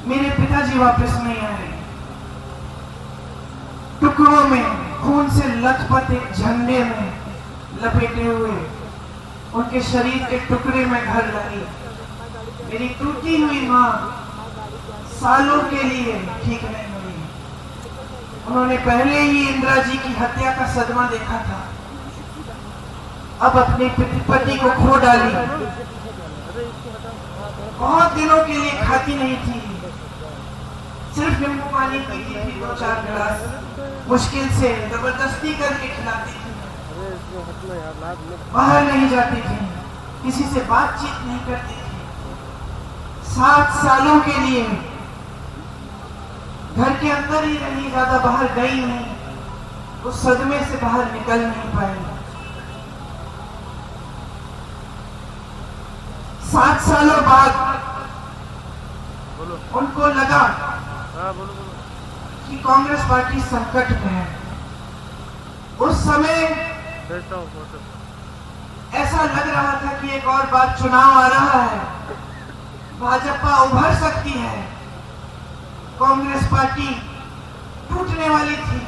मेरे पिताजी वापस नहीं आए। टुकड़ों में खून से लथपथ एक झंडे में लपेटे हुए उनके शरीर के टुकड़े में घर लाई। मेरी टूटी हुई माँ सालों के लिए ठीक नहीं हुई। उन्होंने पहले ही इंदिरा जी की हत्या का सदमा देखा था, अब अपने पति को खो डाली। बहुत दिनों के लिए खाती नहीं थी, सिर्फ नींबू पानी पीती थी, 2-4 गिलास मुश्किल से जबरदस्ती करके खिलाती थी। बाहर नहीं जाती थी, किसी से बातचीत नहीं करती थी। 7 सालों के लिए घर के अंदर ही रही, ज्यादा बाहर गई नहीं। उस सदमे से बाहर निकल नहीं पाई। 7 सालों बाद उनको लगा कि कांग्रेस पार्टी संकट में है। उस समय ऐसा लग रहा था कि एक और बार चुनाव आ रहा है, भाजपा उभर सकती है। कांग्रेस पार्टी टूटने वाली थी।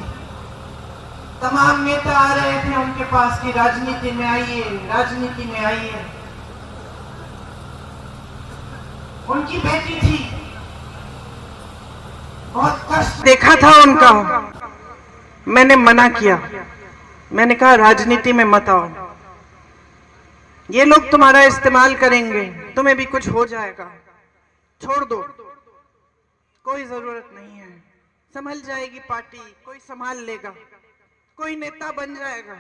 तमाम नेता आ रहे थे उनके पास कि राजनीति में आइए, राजनीति में आइए। उनकी बेटी थी, बहुत कष्ट देखा था उनका। मैंने मना किया, मैंने कहा राजनीति में मत आओ, ये लोग तुम्हारा इस्तेमाल करेंगे, तुम्हें भी कुछ हो जाएगा, छोड़ दो, कोई जरूरत नहीं है, संभल जाएगी पार्टी, कोई संभाल लेगा, कोई नेता बन जाएगा।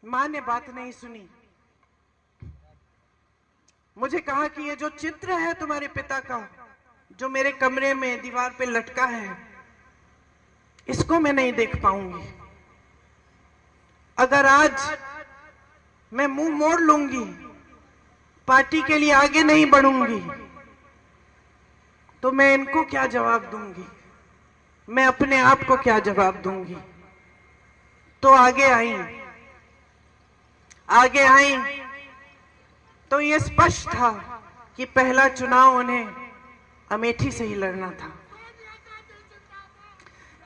मां ने बात नहीं सुनी। मुझे कहा कि ये जो चित्र है तुम्हारे पिता का, जो मेरे कमरे में दीवार पे लटका है, इसको मैं नहीं देख पाऊंगी। अगर आज मैं मुंह मोड़ लूंगी, पार्टी के लिए आगे नहीं बढ़ूंगी, तो मैं इनको क्या जवाब दूंगी, मैं अपने आप को क्या जवाब दूंगी। तो आगे आई तो ये स्पष्ट था कि पहला चुनाव उन्हें अमेठी से ही लड़ना था।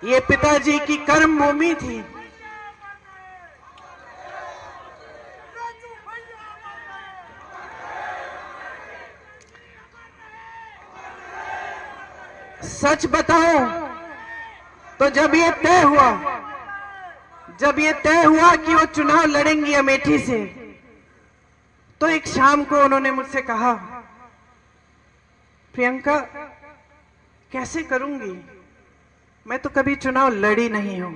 ये पिताजी की कर्म भूमि थी। सच बताओ तो जब ये तय हुआ कि वो चुनाव लड़ेंगी अमेठी से, तो एक शाम को उन्होंने मुझसे कहा, प्रियंका कैसे करूंगी, मैं तो कभी चुनाव लड़ी नहीं हूं।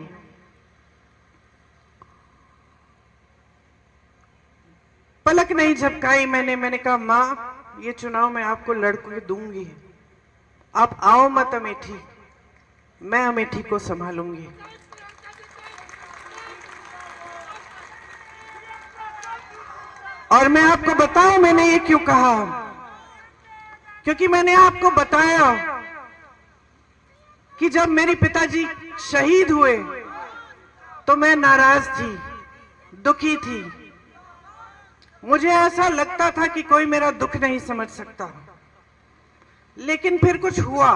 पलक नहीं झपकाई मैंने कहा, मां ये चुनाव मैं आपको लड़के दूंगी, आप आओ मत अमेठी, मैं अमेठी को संभालूंगी। और मैं आपको बताऊं मैंने ये क्यों कहा, क्योंकि मैंने आपको बताया कि जब मेरे पिताजी शहीद हुए तो मैं नाराज थी, दुखी थी। मुझे ऐसा लगता था कि कोई मेरा दुख नहीं समझ सकता। लेकिन फिर कुछ हुआ।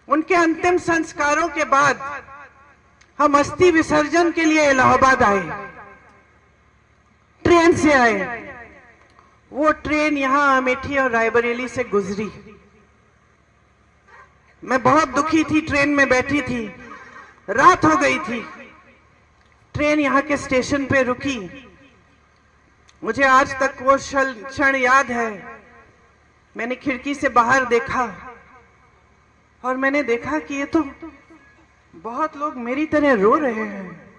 उनके अंतिम संस्कारों के बाद हम अस्थि विसर्जन के लिए इलाहाबाद आए, ट्रेन से आए। वो ट्रेन यहां अमेठी और रायबरेली से गुजरी। मैं बहुत दुखी थी, ट्रेन में बैठी थी, रात हो गई थी। ट्रेन यहां के स्टेशन पे रुकी। मुझे आज तक वो क्षण याद है। मैंने खिड़की से बाहर देखा और मैंने देखा कि ये तो बहुत लोग मेरी तरह रो रहे हैं,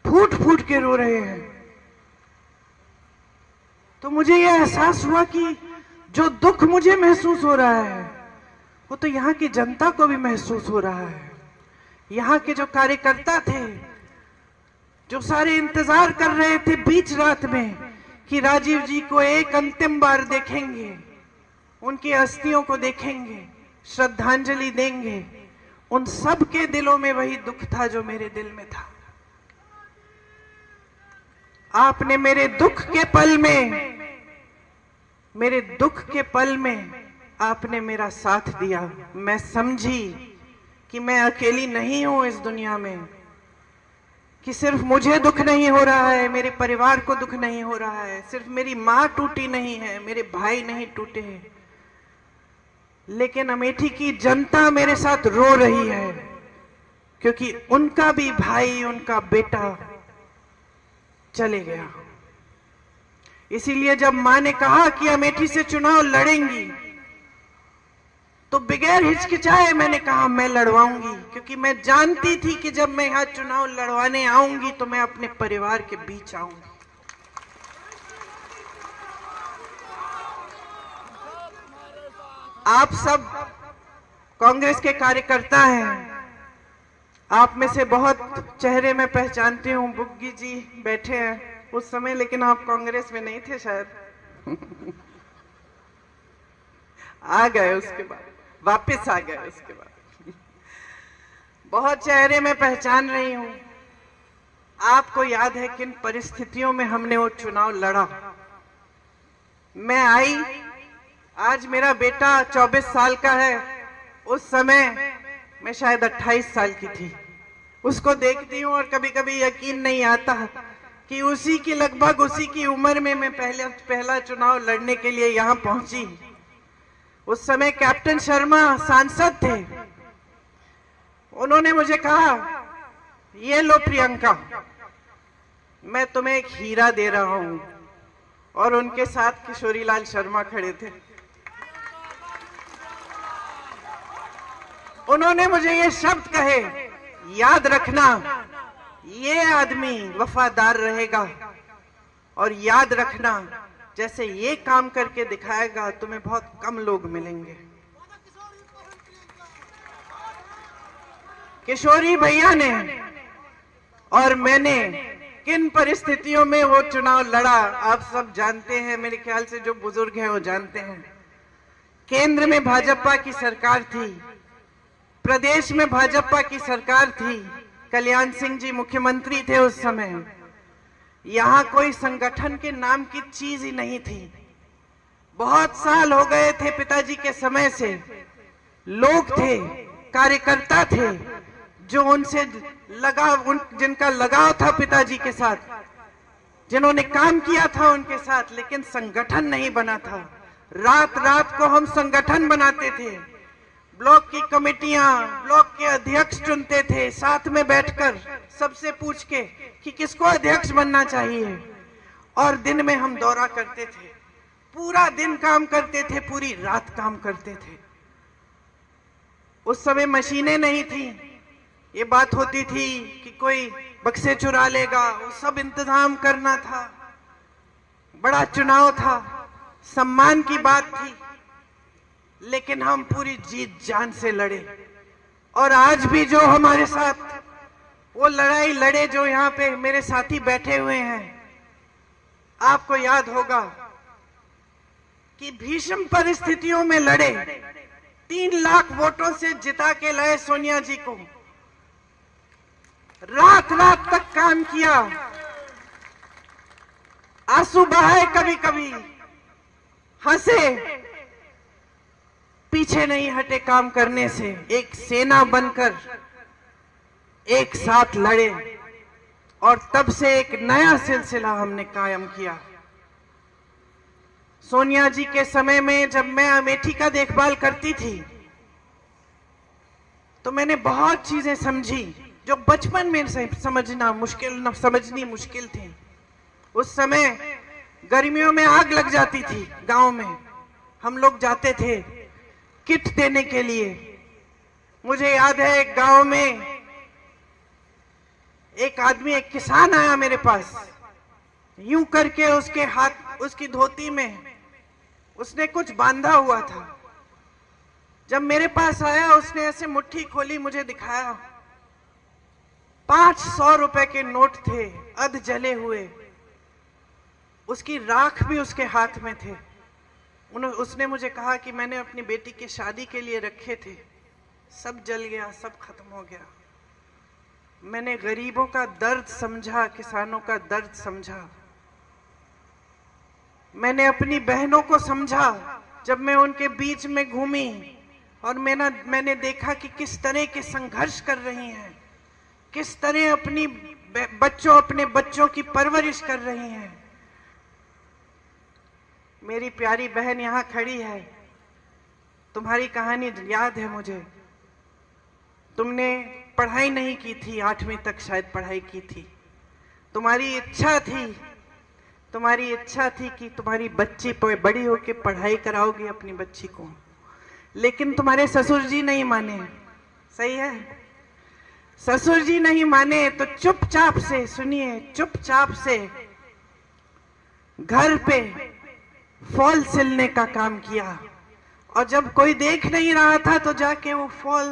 फूट फूट के रो रहे हैं। तो मुझे यह एहसास हुआ कि जो दुख मुझे महसूस हो रहा है वो तो यहाँ की जनता को भी महसूस हो रहा है। यहाँ के जो कार्यकर्ता थे, जो सारे इंतजार कर रहे थे बीच रात में कि राजीव जी को एक अंतिम बार देखेंगे, उनकी अस्थियों को देखेंगे, श्रद्धांजलि देंगे, उन सब के दिलों में वही दुख था जो मेरे दिल में था। आपने मेरे दुख के पल में आपने मेरा साथ दिया। मैं समझी कि मैं अकेली नहीं हूं इस दुनिया में, कि सिर्फ मुझे दुख नहीं हो रहा है, मेरे परिवार को दुख नहीं हो रहा है, सिर्फ मेरी मां टूटी नहीं है, मेरे भाई नहीं टूटे हैं, लेकिन अमेठी की जनता मेरे साथ रो रही है, क्योंकि उनका भी भाई, उनका बेटा चले गया। इसीलिए जब मां ने कहा कि अमेठी से चुनाव लड़ेंगी, तो बगैर हिचकिचाए मैंने कहा मैं लड़वाऊंगी, क्योंकि मैं जानती थी कि जब मैं यहां चुनाव लड़वाने आऊंगी तो मैं अपने परिवार के बीच आऊंगी। आप सब कांग्रेस के कार्यकर्ता हैं, आप में से बहुत चेहरे में पहचानती हूं। बुग्गी जी बैठे हैं उस समय, लेकिन आप कांग्रेस में नहीं थे शायद। आ गए उसके बाद, वापस आ गए उसके बाद। बहुत चेहरे में पहचान रही हूं। आपको याद है किन परिस्थितियों में हमने वो चुनाव लड़ा। मैं आई, आज मेरा बेटा 24 साल का है, उस समय मैं शायद 28 साल की थी। उसको देखती हूँ और कभी कभी यकीन नहीं आता कि उसी की, लगभग उसी की उम्र में मैं पहला चुनाव लड़ने के लिए यहाँ पहुंची। उस समय कैप्टन शर्मा सांसद थे। उन्होंने मुझे कहा, ये लो प्रियंका, मैं तुम्हें एक हीरा दे रहा हूं, और उनके साथ किशोरीलाल शर्मा खड़े थे। उन्होंने मुझे ये शब्द कहे, याद रखना ये आदमी वफादार रहेगा, और याद रखना जैसे ये काम करके दिखाएगा तुम्हें बहुत कम लोग मिलेंगे। किशोरी भैया ने और मैंने किन परिस्थितियों में वो चुनाव लड़ा आप सब जानते हैं। मेरे ख्याल से जो बुजुर्ग हैं वो जानते हैं। केंद्र में भाजपा की सरकार थी, प्रदेश में भाजपा की सरकार थी, कल्याण सिंह जी मुख्यमंत्री थे उस समय। यहाँ कोई संगठन के नाम की चीज ही नहीं थी। बहुत साल हो गए थे पिताजी के समय से। लोग थे, कार्यकर्ता थे, जो उनसे जिनका लगाव था पिताजी के साथ, जिन्होंने काम किया था उनके साथ, लेकिन संगठन नहीं बना था। रात रात को हम संगठन बनाते थे, ब्लॉक की कमेटियां, ब्लॉक के अध्यक्ष चुनते थे, साथ में बैठकर सबसे पूछ के कि किसको अध्यक्ष बनना चाहिए, और दिन में हम दौरा करते थे। पूरा दिन काम करते थे, पूरी रात काम करते थे। उस समय मशीनें नहीं थी। ये बात होती थी कि कोई बक्से चुरा लेगा, वो सब इंतजाम करना था। बड़ा चुनाव था, सम्मान की बात थी, लेकिन हम पूरी जीत जान से लड़े। और आज भी जो हमारे साथ वो लड़ाई लड़े, जो यहाँ पे मेरे साथी बैठे हुए हैं, आपको याद होगा कि भीषण परिस्थितियों में लड़े, 3 लाख वोटों से जिता के लाए सोनिया जी को। रात रात तक काम किया, आंसू बहाए, कभी कभी हंसे, पीछे नहीं हटे काम करने से। एक सेना बनकर एक साथ लड़े, और तब से एक नया सिलसिला हमने कायम किया। सोनिया जी के समय में जब मैं अमेठी का देखभाल करती थी, तो मैंने बहुत चीजें समझी जो बचपन में समझनी मुश्किल थी। उस समय गर्मियों में आग लग जाती थी गांव में, हम लोग जाते थे किट देने के लिए। मुझे याद है एक गांव में एक आदमी, एक किसान आया मेरे पास, यूं करके उसके हाथ, उसकी धोती में उसने कुछ बांधा हुआ था। जब मेरे पास आया, उसने ऐसे मुट्ठी खोली, मुझे दिखाया। 500 रुपए के नोट थे, अध जले हुए, उसकी राख भी उसके हाथ में थे। उसने मुझे कहा कि मैंने अपनी बेटी की शादी के लिए रखे थे, सब जल गया, सब खत्म हो गया। मैंने गरीबों का दर्द समझा, किसानों का दर्द समझा। मैंने अपनी बहनों को समझा जब मैं उनके बीच में घूमी और मैंने देखा कि किस तरह के संघर्ष कर रही हैं, किस तरह अपने बच्चों की परवरिश कर रही हैं। मेरी प्यारी बहन यहाँ खड़ी है, तुम्हारी कहानी याद है मुझे। तुमने पढ़ाई नहीं की थी, 8वीं तक शायद पढ़ाई की थी। तुम्हारी इच्छा थी कि तुम्हारी बच्ची बड़ी होकर पढ़ाई कराओगी अपनी बच्ची को, लेकिन तुम्हारे ससुर जी नहीं माने। सही है, ससुर जी नहीं माने तो चुपचाप से, सुनिए, चुपचाप से घर पे फॉल सिलने का काम किया। और जब कोई देख नहीं रहा था तो जाके वो फॉल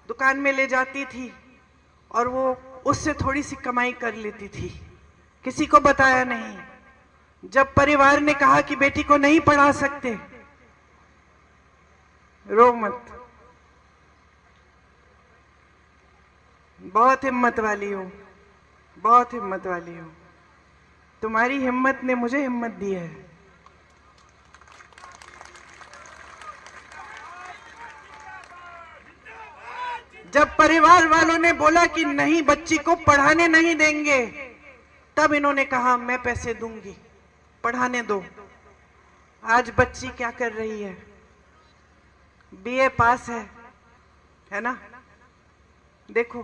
दुकान में ले जाती थी और वो उससे थोड़ी सी कमाई कर लेती थी, किसी को बताया नहीं। जब परिवार ने कहा कि बेटी को नहीं पढ़ा सकते, रो मत, बहुत हिम्मत वाली हो, बहुत हिम्मत वाली हो। तुम्हारी हिम्मत ने मुझे हिम्मत दी है। जब परिवार वालों ने बोला कि नहीं, बच्ची को पढ़ाने नहीं देंगे, तब इन्होंने कहा मैं पैसे दूंगी, पढ़ाने दो। आज बच्ची क्या कर रही है? बीए पास है ना? देखो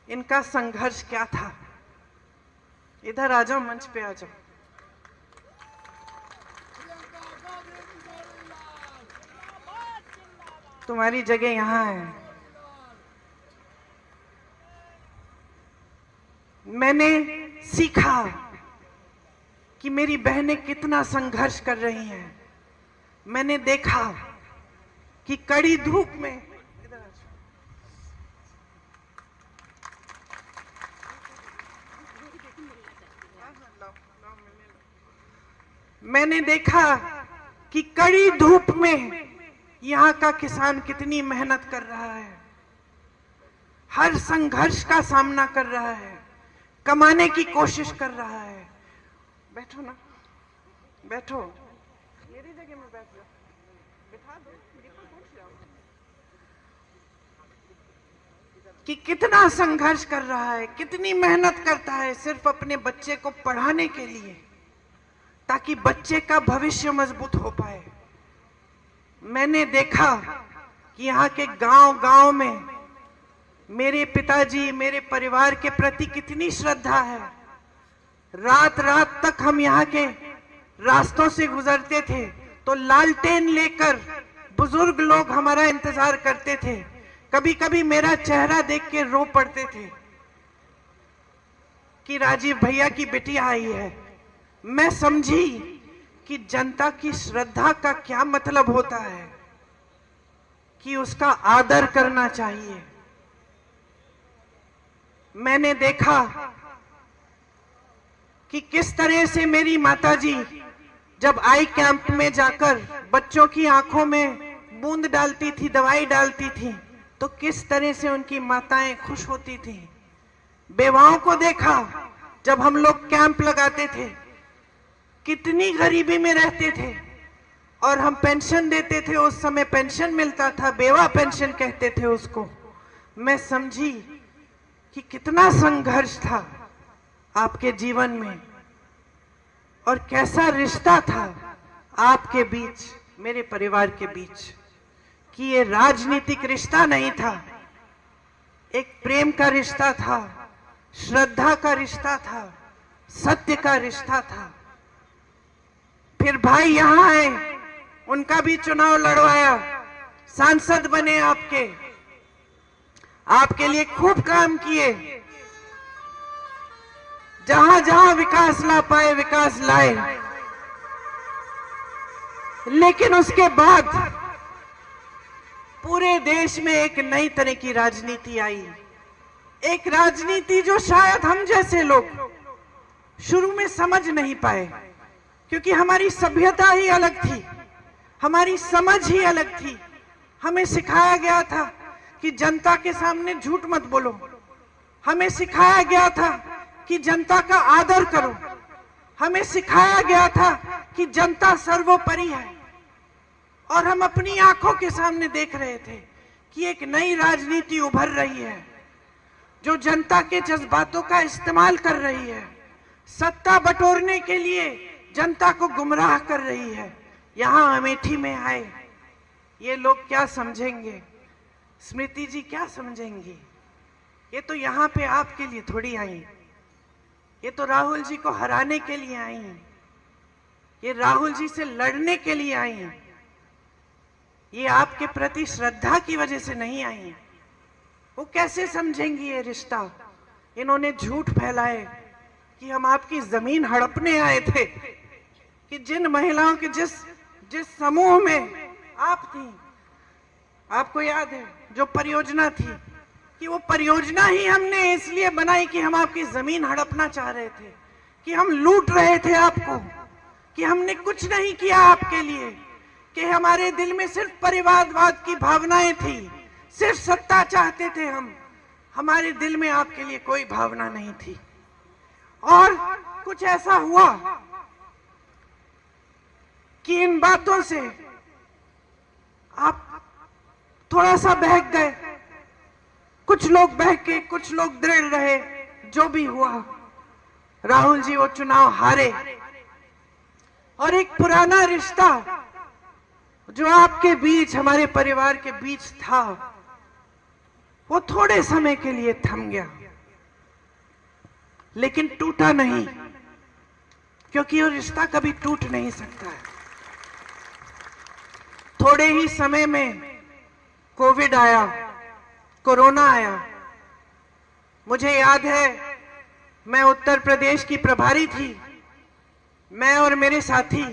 इनका संघर्ष क्या था। इधर आ जाओ, मंच पे आ जाओ। तुम्हारी जगह यहां है। मैंने सीखा कि मेरी बहनें कितना संघर्ष कर रही हैं। मैंने देखा कि कड़ी धूप में, मैंने देखा कि कड़ी धूप में यहाँ का किसान कितनी मेहनत कर रहा है, हर संघर्ष का सामना कर रहा है, कमाने की कोशिश कर रहा है। बैठो ना, बैठो, मेरी जगह में बैठ जाओ, बिठा दो, पूछ जाओ कि कितना संघर्ष कर रहा है, कितनी मेहनत करता है सिर्फ अपने बच्चे को पढ़ाने के लिए, ताकि बच्चे का भविष्य मजबूत हो पाए। मैंने देखा कि यहाँ के गांव-गांव में मेरे पिताजी, मेरे परिवार के प्रति कितनी श्रद्धा है। रात रात तक हम यहाँ के रास्तों से गुजरते थे तो लालटेन लेकर बुजुर्ग लोग हमारा इंतजार करते थे। कभी कभी मेरा चेहरा देख के रो पड़ते थे कि राजीव भैया की बिटिया आई है। मैं समझी कि जनता की श्रद्धा का क्या मतलब होता है, कि उसका आदर करना चाहिए। मैंने देखा कि किस तरह से मेरी माताजी जब आई कैंप में जाकर बच्चों की आंखों में बूंद डालती थी, दवाई डालती थी, तो किस तरह से उनकी माताएं खुश होती थी। बेवाओं को देखा जब हम लोग कैंप लगाते थे, कितनी गरीबी में रहते थे और हम पेंशन देते थे। उस समय पेंशन मिलता था, बेवा पेंशन कहते थे उसको। मैं समझी कि कितना संघर्ष था आपके जीवन में और कैसा रिश्ता था आपके बीच, मेरे परिवार के बीच, कि ये राजनीतिक रिश्ता नहीं था, एक प्रेम का रिश्ता था, श्रद्धा का रिश्ता था, सत्य का रिश्ता था। फिर भाई यहाँ आए, उनका भी चुनाव लड़वाया, सांसद बने, आपके लिए खूब काम किए, जहां जहां विकास ला पाए विकास लाए। लेकिन उसके बाद पूरे देश में एक नई तरह की राजनीति आई, एक राजनीति जो शायद हम जैसे लोग शुरू में समझ नहीं पाए, क्योंकि हमारी सभ्यता ही अलग थी, हमारी समझ ही अलग थी। हमें सिखाया गया था कि जनता के सामने झूठ मत बोलो, हमें सिखाया गया था कि जनता का आदर करो, हमें सिखाया गया था कि जनता सर्वोपरि है। और हम अपनी आंखों के सामने देख रहे थे कि एक नई राजनीति उभर रही है जो जनता के जज्बातों का इस्तेमाल कर रही है, सत्ता बटोरने के लिए जनता को गुमराह कर रही है। यहां अमेठी में आए ये लोग क्या समझेंगे, स्मृति जी क्या समझेंगी? ये तो यहाँ पे आपके लिए थोड़ी आई, ये तो राहुल जी को हराने के लिए आई, ये राहुल जी से लड़ने के लिए आई, ये आपके प्रति श्रद्धा की वजह से नहीं आई। वो कैसे समझेंगी ये रिश्ता? इन्होंने झूठ फैलाए कि हम आपकी जमीन हड़पने आए थे, कि जिन महिलाओं के जिस समूह में आप थी, आपको याद है जो परियोजना थी, कि वो परियोजना ही हमने इसलिए बनाई कि हम आपकी जमीन हड़पना चाह रहे थे, कि हम लूट रहे थे आपको, कि हमने कुछ नहीं किया आपके लिए, कि हमारे दिल में सिर्फ परिवारवाद की भावनाएं थी, सिर्फ सत्ता चाहते थे हम, हमारे दिल में आपके लिए कोई भावना नहीं थी। और कुछ ऐसा हुआ कि इन बातों से आप थोड़ा सा बहक गए, कुछ लोग बहके, कुछ लोग दृढ़ रहे। जो भी हुआ, राहुल जी वो चुनाव हारे, और एक पुराना रिश्ता जो आपके बीच, हमारे परिवार के बीच था, वो थोड़े समय के लिए थम गया, लेकिन टूटा नहीं, क्योंकि वो रिश्ता कभी टूट नहीं सकता है। थोड़े ही समय में कोविड आया, कोरोना आया। मुझे याद है, मैं उत्तर प्रदेश की प्रभारी थी, मैं और मेरे साथी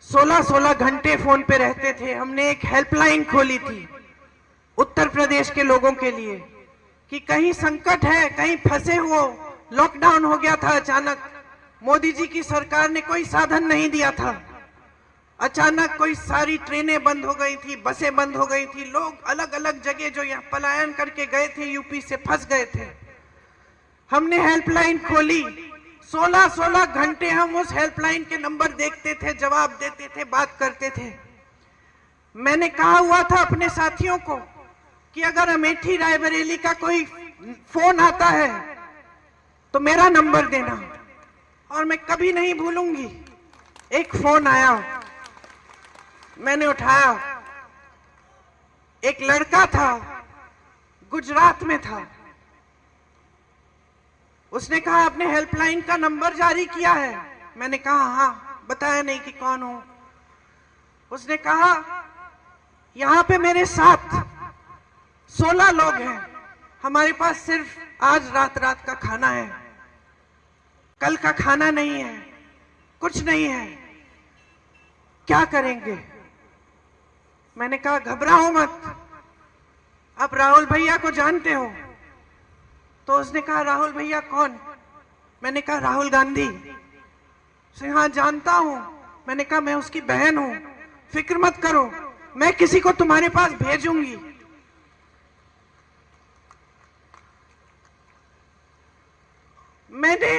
16-16 घंटे फोन पे रहते थे। हमने एक हेल्पलाइन खोली थी उत्तर प्रदेश के लोगों के लिए, कि कहीं संकट है, कहीं फंसे हो, लॉकडाउन हो गया था अचानक, मोदी जी की सरकार ने कोई साधन नहीं दिया था, अचानक कोई सारी ट्रेनें बंद हो गई थी, बसें बंद हो गई थी, लोग अलग अलग जगह जो यहाँ पलायन करके गए थे, यूपी से फंस गए थे। हमने हेल्पलाइन खोली, 16-16 घंटे हम उस हेल्पलाइन के नंबर देखते थे, जवाब देते थे, बात करते थे। मैंने कहा हुआ था अपने साथियों को कि अगर अमेठी रायबरेली का कोई फोन आता है तो मेरा नंबर देना, और मैं कभी नहीं भूलूंगी। एक फोन आया, मैंने उठाया, एक लड़का था, गुजरात में था। उसने कहा आपने हेल्पलाइन का नंबर जारी किया है? मैंने कहा हाँ, बताया नहीं कि कौन हो। उसने कहा यहां पे मेरे साथ 16 लोग हैं, हमारे पास सिर्फ आज रात का खाना है, कल का खाना नहीं है, कुछ नहीं है, क्या करेंगे? मैंने कहा घबराओ मत, आप राहुल भैया को जानते हो? तो उसने कहा राहुल भैया कौन? मैंने कहा राहुल गांधी। उसने हाँ जानता हूं। मैंने कहा मैं उसकी बहन हूं, फिक्र मत करो, मैं किसी को तुम्हारे पास भेजूंगी। मैंने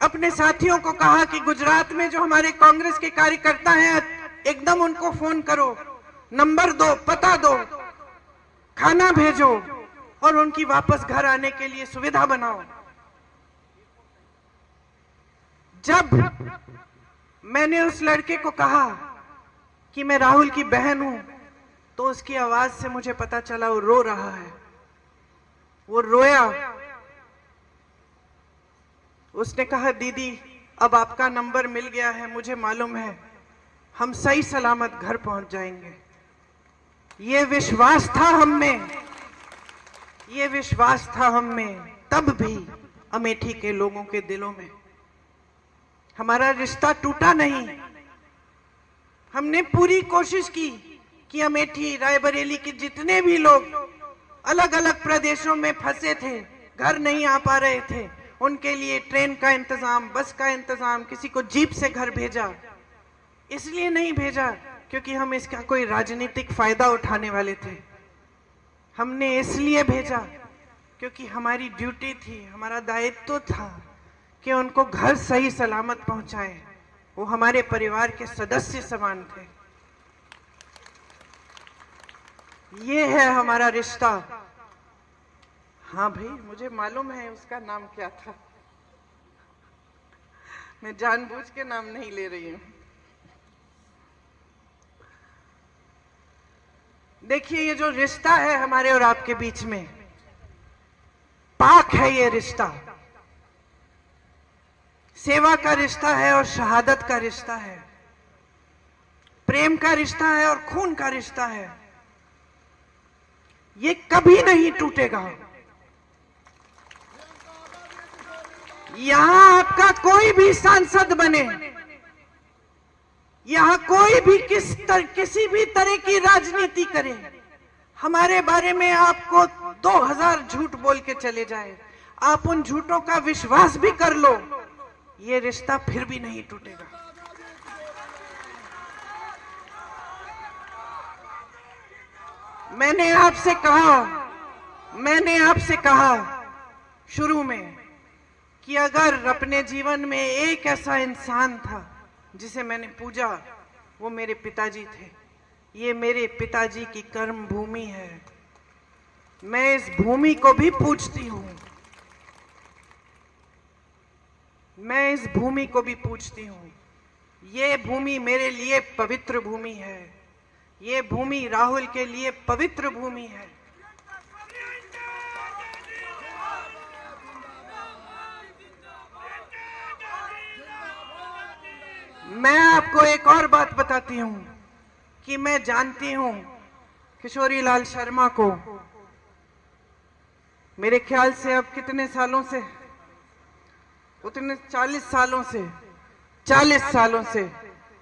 अपने साथियों को कहा कि गुजरात में जो हमारे कांग्रेस के कार्यकर्ता हैं, एकदम उनको फोन करो, नंबर दो, पता दो, खाना भेजो और उनकी वापस घर आने के लिए सुविधा बनाओ। जब मैंने उस लड़के को कहा कि मैं राहुल की बहन हूं, तो उसकी आवाज से मुझे पता चला वो रो रहा है। वो रोया, उसने कहा दीदी अब आपका नंबर मिल गया है, मुझे मालूम है हम सही सलामत घर पहुंच जाएंगे। ये विश्वास था हम में, ये विश्वास था हम में, तब भी अमेठी के लोगों के दिलों में। हमारा रिश्ता टूटा नहीं। हमने पूरी कोशिश की कि अमेठी रायबरेली के जितने भी लोग अलग अलग प्रदेशों में फंसे थे, घर नहीं आ पा रहे थे, उनके लिए ट्रेन का इंतजाम, बस का इंतजाम, किसी को जीप से घर भेजा। इसलिए नहीं भेजा क्योंकि हम इसका कोई राजनीतिक फायदा उठाने वाले थे, हमने इसलिए भेजा क्योंकि हमारी ड्यूटी थी, हमारा दायित्व था कि उनको घर सही सलामत पहुंचाए। वो हमारे परिवार के सदस्य समान थे। ये है हमारा रिश्ता। हाँ भाई, मुझे मालूम है उसका नाम क्या था, मैं जानबूझ के नाम नहीं ले रही हूं। देखिए, ये जो रिश्ता है हमारे और आपके बीच में, पाक है ये रिश्ता। सेवा का रिश्ता है और शहादत का रिश्ता है, प्रेम का रिश्ता है और खून का रिश्ता है। ये कभी नहीं टूटेगा। यहां आपका कोई भी सांसद बने, यहां कोई भी किसी भी तरह की राजनीति करे, हमारे बारे में आपको 2000 झूठ बोल के चले जाए, आप उन झूठों का विश्वास भी कर लो, ये रिश्ता फिर भी नहीं टूटेगा। मैंने आपसे कहा शुरू में कि अगर अपने जीवन में एक ऐसा इंसान था जिसे मैंने पूजा, वो मेरे पिताजी थे। ये मेरे पिताजी की कर्म भूमि है, मैं इस भूमि को भी पूजती हूं, मैं इस भूमि को भी पूजती हूं। ये भूमि मेरे लिए पवित्र भूमि है, ये भूमि राहुल के लिए पवित्र भूमि है। मैं आपको एक और बात बताती हूं कि मैं जानती हूं किशोरी लाल शर्मा को, मेरे ख्याल से अब कितने सालों से, उतने 40 सालों से।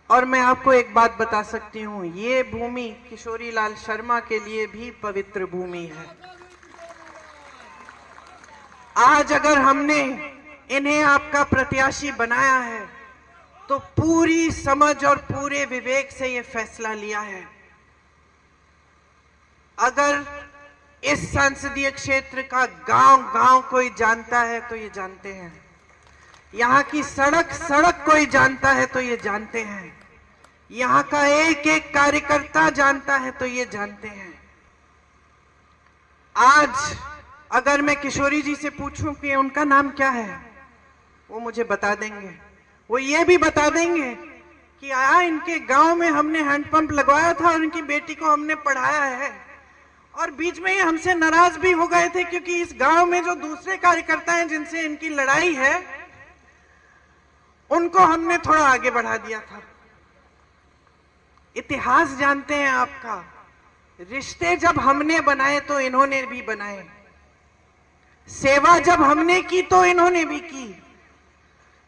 और मैं आपको एक बात बता सकती हूं, ये भूमि किशोरी लाल शर्मा के लिए भी पवित्र भूमि है। आज अगर हमने इन्हें आपका प्रत्याशी बनाया है तो पूरी समझ और पूरे विवेक से ये फैसला लिया है। अगर इस संसदीय क्षेत्र का गांव-गांव कोई जानता है तो ये जानते हैं, यहाँ की सड़क कोई जानता है तो ये जानते हैं, यहाँ का एक एक कार्यकर्ता जानता है तो ये जानते हैं। आज अगर मैं किशोरी जी से पूछूं कि उनका नाम क्या है, वो मुझे बता देंगे। वो ये भी बता देंगे कि इनके गांव में हमने हैंडपंप लगवाया था और इनकी बेटी को हमने पढ़ाया है, और बीच में ही हमसे नाराज भी हो गए थे क्योंकि इस गांव में जो दूसरे कार्यकर्ता हैं जिनसे इनकी लड़ाई है, उनको हमने थोड़ा आगे बढ़ा दिया था। इतिहास जानते हैं आपका, रिश्ते जब हमने बनाए तो इन्होंने भी बनाए, सेवा जब हमने की तो इन्होंने भी की,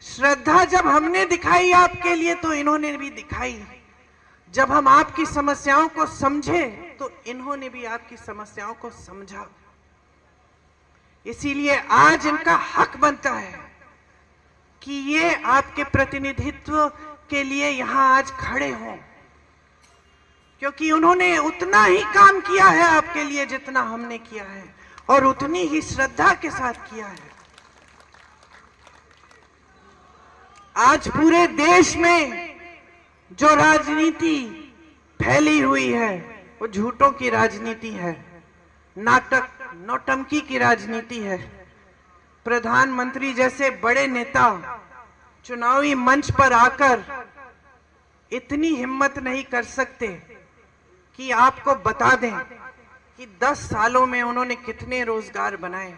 श्रद्धा जब हमने दिखाई आपके लिए तो इन्होंने भी दिखाई, जब हम आपकी समस्याओं को समझे तो इन्होंने भी आपकी समस्याओं को समझा। इसीलिए आज इनका हक बनता है कि ये आपके प्रतिनिधित्व के लिए यहां आज खड़े हों, क्योंकि उन्होंने उतना ही काम किया है आपके लिए जितना हमने किया है, और उतनी ही श्रद्धा के साथ किया है। आज पूरे देश में जो राजनीति फैली हुई है वो झूठों की राजनीति है, नाटक नौटंकी की राजनीति है। प्रधानमंत्री जैसे बड़े नेता चुनावी मंच पर आकर इतनी हिम्मत नहीं कर सकते कि आपको बता दें कि 10 सालों में उन्होंने कितने रोजगार बनाए,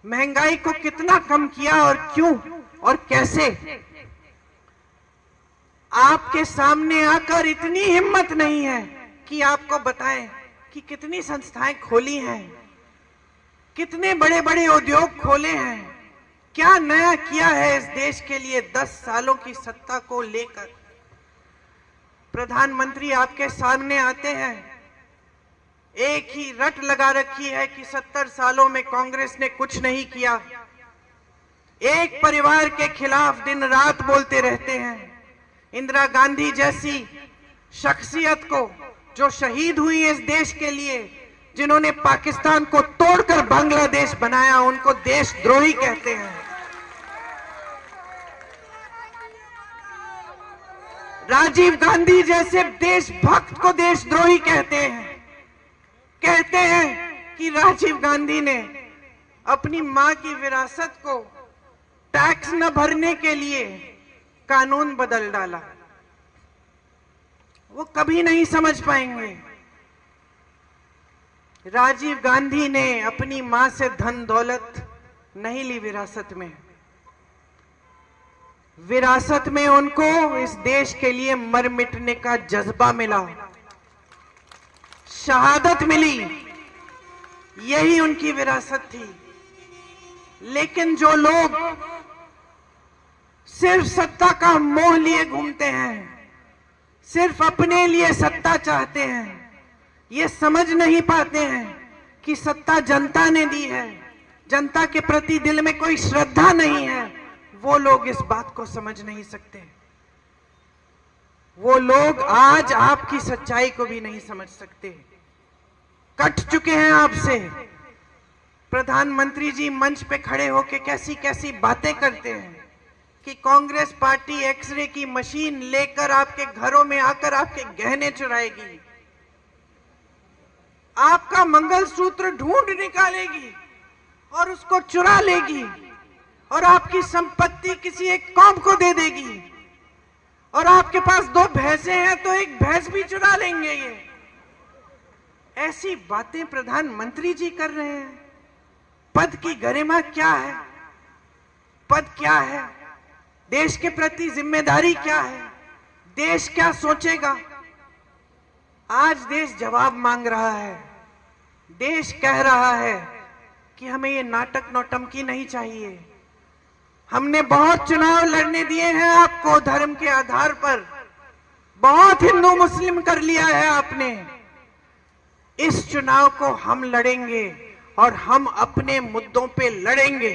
महंगाई को कितना कम किया और क्यों और कैसे। आपके सामने आकर इतनी हिम्मत नहीं है कि आपको बताएं कि कितनी संस्थाएं खोली हैं, कितने बड़े बड़े उद्योग खोले हैं, क्या नया किया है इस देश के लिए 10 सालों की सत्ता को लेकर। प्रधानमंत्री आपके सामने आते हैं, एक ही रट लगा रखी है कि 70 सालों में कांग्रेस ने कुछ नहीं किया, एक परिवार के खिलाफ दिन रात बोलते रहते हैं। इंदिरा गांधी जैसी शख्सियत को, जो शहीद हुई इस देश के लिए, जिन्होंने पाकिस्तान को तोड़कर बांग्लादेश बनाया, उनको देशद्रोही कहते हैं। राजीव गांधी जैसे देशभक्त को देशद्रोही कहते हैं कि राजीव गांधी ने अपनी मां की विरासत को टैक्स न भरने के लिए कानून बदल डाला। वो कभी नहीं समझ पाएंगे। राजीव गांधी ने अपनी मां से धन दौलत नहीं ली विरासत में। विरासत में उनको इस देश के लिए मर मिटने का जज्बा मिला, शहादत मिली, यही उनकी विरासत थी। लेकिन जो लोग सिर्फ सत्ता का मोह लिए घूमते हैं, सिर्फ अपने लिए सत्ता चाहते हैं, ये समझ नहीं पाते हैं कि सत्ता जनता ने दी है, जनता के प्रति दिल में कोई श्रद्धा नहीं है, वो लोग इस बात को समझ नहीं सकते। वो लोग आज आपकी सच्चाई को भी नहीं समझ सकते, कट चुके हैं आपसे। प्रधानमंत्री जी मंच पे खड़े होकर कैसी कैसी बातें करते हैं कि कांग्रेस पार्टी एक्सरे की मशीन लेकर आपके घरों में आकर आपके गहने चुराएगी, आपका मंगलसूत्र ढूंढ निकालेगी और उसको चुरा लेगी और आपकी संपत्ति किसी एक कौम को दे देगी, और आपके पास 2 भैंसें हैं तो एक भैंस भी चुरा लेंगे। ये ऐसी बातें प्रधानमंत्री जी कर रहे हैं। पद की गरिमा क्या है? पद क्या है? देश के प्रति जिम्मेदारी क्या है? देश क्या सोचेगा? आज देश जवाब मांग रहा है। देश कह रहा है कि हमें ये नाटक नौटंकी नहीं चाहिए। हमने बहुत चुनाव लड़ने दिए हैं आपको धर्म के आधार पर, बहुत हिंदू मुस्लिम कर लिया है आपने। इस चुनाव को हम लड़ेंगे और हम अपने मुद्दों पे लड़ेंगे।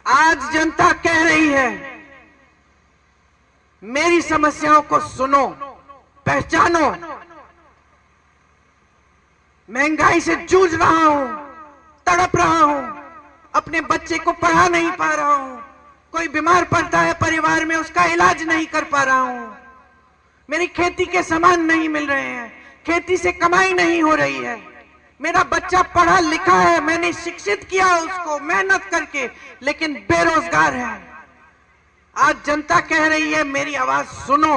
आज जनता कह रही है, मेरी समस्याओं को सुनो, पहचानो। महंगाई से जूझ रहा हूं, तड़प रहा हूं, अपने बच्चे को पढ़ा नहीं पा रहा हूं, कोई बीमार पड़ता है परिवार में उसका इलाज नहीं कर पा रहा हूं, मेरी खेती के सामान नहीं मिल रहे हैं, खेती से कमाई नहीं हो रही है, मेरा बच्चा पढ़ा लिखा है, मैंने शिक्षित किया उसको मेहनत करके, लेकिन बेरोजगार है। आज जनता कह रही है मेरी आवाज सुनो।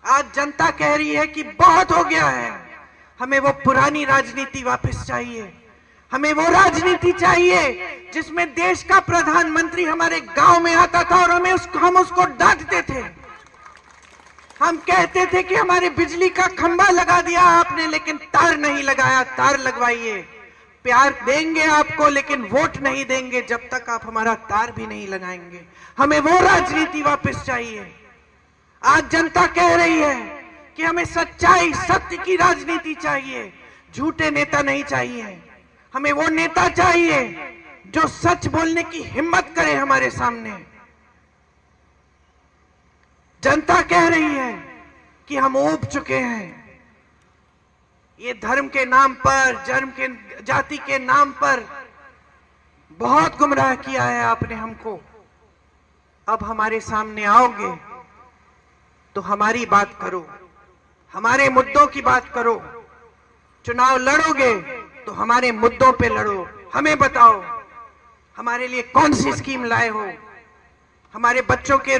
आज जनता कह रही है कि बहुत हो गया है, हमें वो पुरानी राजनीति वापस चाहिए। हमें वो राजनीति चाहिए जिसमें देश का प्रधानमंत्री हमारे गांव में आता था और हम उसको डांटते थे। हम कहते थे कि हमारे बिजली का खंभा लगा दिया आपने, लेकिन तार नहीं लगाया, तार लगवाइए। प्यार देंगे आपको लेकिन वोट नहीं देंगे जब तक आप हमारा तार भी नहीं लगाएंगे। हमें वो राजनीति वापस चाहिए। आज जनता कह रही है कि हमें सच्चाई, सत्य की राजनीति चाहिए, झूठे नेता नहीं चाहिए। हमें वो नेता चाहिए जो सच बोलने की हिम्मत करे हमारे सामने। जनता कह रही है कि हम ऊब चुके हैं। ये धर्म के नाम पर, जाति के नाम पर बहुत गुमराह किया है आपने हमको। अब हमारे सामने आओगे तो हमारी बात करो, हमारे मुद्दों की बात करो। चुनाव लड़ोगे तो हमारे मुद्दों पे लड़ो। हमें बताओ हमारे लिए कौन सी स्कीम लाए हो, हमारे बच्चों के